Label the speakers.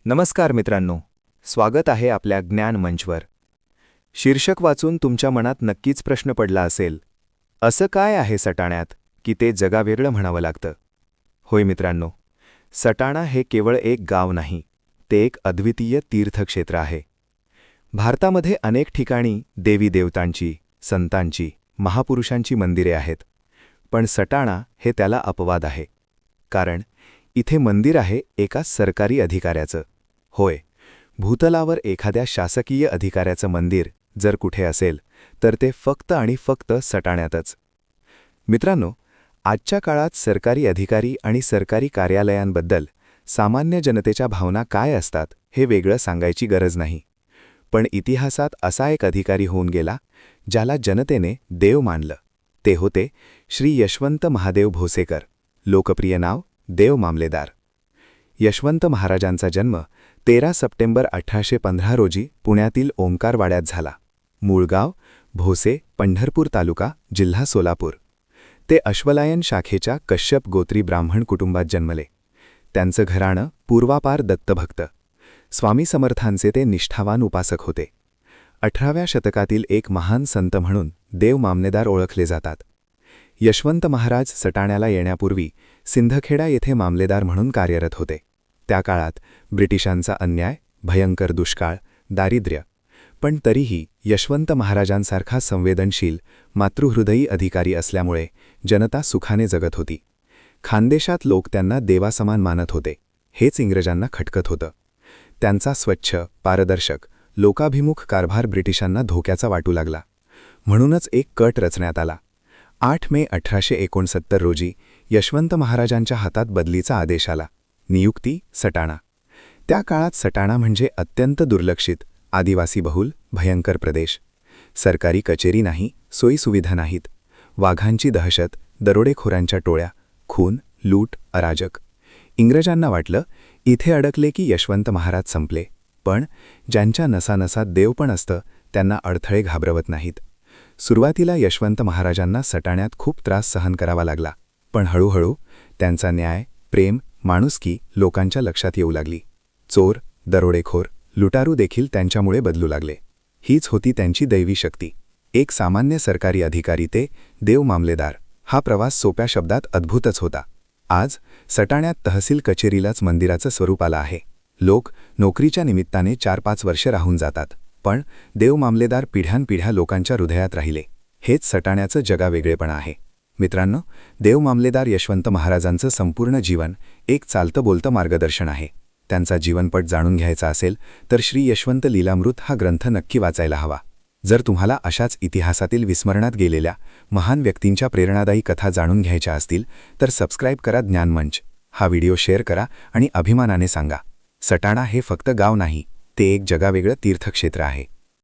Speaker 1: नमस्कार मित्रांनो, स्वागत आहे आपल्या ज्ञान मंचवर. शीर्षक वाचून तुमच्या मनात नक्कीच प्रश्न पडला असेल, असं काय आहे सटाण्यात की ते जगावेगळं म्हणावं लागतं? होय मित्रांनो, सटाणा हे केवळ एक गाव नाही, ते एक अद्वितीय तीर्थक्षेत्र आहे. भारतामध्ये अनेक ठिकाणी देवी देवतांची, संतांची, महापुरुषांची मंदिरे आहेत. पण सटाणा हे त्याला अपवाद आहे. कारण इथे मंदिर आहे एका सरकारी अधिकाऱ्याचं. होय, भूतलावर एखाद्या शासकीय अधिकाऱ्याचं मंदिर जर कुठे असेल तर ते फक्त आणि फक्त सटाण्यातच. मित्रांनो, आजच्या काळात सरकारी अधिकारी आणि सरकारी कार्यालयांबद्दल सामान्य जनतेच्या भावना काय असतात हे वेगळं सांगायची गरज नाही. पण इतिहासात असा एक अधिकारी होऊन गेला ज्याला जनतेने देव मानलं. ते होते श्री यशवंत महादेव भोसेकर, लोकप्रिय नाव देव मामलेदार. यशवंत महाराजांचा जन्म 13 सप्टेंबर 1815 रोजी पुण्यातील ओंकारवाड्यात झाला. मूळ गाव भोसे, पंढरपूर तालुका, जिल्हा सोलापूर. ते अश्वलायन शाखेच्या कश्यप गोत्री ब्राह्मण कुटुंबात जन्मले. त्यांचं घराणं पूर्वापार दत्तभक्त. स्वामी समर्थांचे ते निष्ठावान उपासक होते. 18व्या शतकातील एक महान संत म्हणून देव मामलेदार ओळखले जातात. यशवंत महाराज सटाण्याला येण्यापूर्वी सिंदखेडा येथे मामलेदार म्हणून कार्यरत होते. त्या काळात ब्रिटिशांचा अन्याय, भयंकर दुष्काळ, दारिद्र्य. पण तरीही यशवंत महाराजांसारखा संवेदनशील, मातृहृदयी अधिकारी असल्यामुळे जनता सुखाने जगत होती. खानदेशात लोक त्यांना देवासमान मानत होते. हेच इंग्रजांना खटकत होतं. त्यांचा स्वच्छ, पारदर्शक, लोकाभिमुख कारभार ब्रिटिशांना धोक्याचा वाटू लागला. म्हणूनच एक कट रचण्यात आला. 8 मे 1869 रोजी यशवंत महाराजांच्या हातात बदलीचा आदेश आला. नियुक्ती सटाणा. त्या काळात सटाणा म्हणजे अत्यंत दुर्लक्षित, आदिवासीबहुल, भयंकर प्रदेश. सरकारी कचेरी नाही, सोयीसुविधा नाहीत. वाघांची दहशत, दरोडेखोरांच्या टोळ्या, खून, लूट, अराजक. इंग्रजांना वाटलं इथे अडकले की यशवंत महाराज संपले. पण ज्यांच्या नसानसात देव पण असतं त्यांना अडथळे घाबरवत नाहीत. सुरुवातीला यशवंत महाराजांना सटाण्यात खूप त्रास सहन करावा लागला. पण हळूहळू त्यांचा न्याय, प्रेम, माणुसकी लोकांच्या लक्षात येऊ लागली. चोर, दरोडेखोर, लुटारू देखील त्यांच्यामुळे बदलू लागले. हीच होती त्यांची दैवी शक्ती. एक सामान्य सरकारी अधिकारी ते देव मामलेदार, हा प्रवास सोप्या शब्दात अद्भुतच होता. आज सटाण्यात तहसील कचेरीलाच मंदिराचं स्वरूप आलं आहे. लोक नोकरीच्या निमित्ताने 4-5 वर्ष राहून जातात, पण देव मामलेदार पिढ्यानपिढ्या लोकांच्या हृदयात राहिले. हेच सटाण्याचं जगावेगळेपण आहे. मित्रांनो, देव मामलेदार यशवंत महाराजांचं संपूर्ण जीवन एक चालतं बोलतं मार्गदर्शन आहे. त्यांचा जीवनपट जाणून घ्यायचा असेल तर श्री यशवंत लीलामृत हा ग्रंथ नक्की वाचायला हवा. जर तुम्हाला अशाच इतिहासातील विस्मरणात गेलेल्या महान व्यक्तींच्या प्रेरणादायी कथा जाणून घ्यायच्या असतील तर सबस्क्राईब करा ज्ञान मंच. हा व्हिडिओ शेअर करा आणि अभिमानाने सांगा, सटाणा हे फक्त गाव नाही, ते एक जगावेगळं तीर्थक्षेत्र आहे.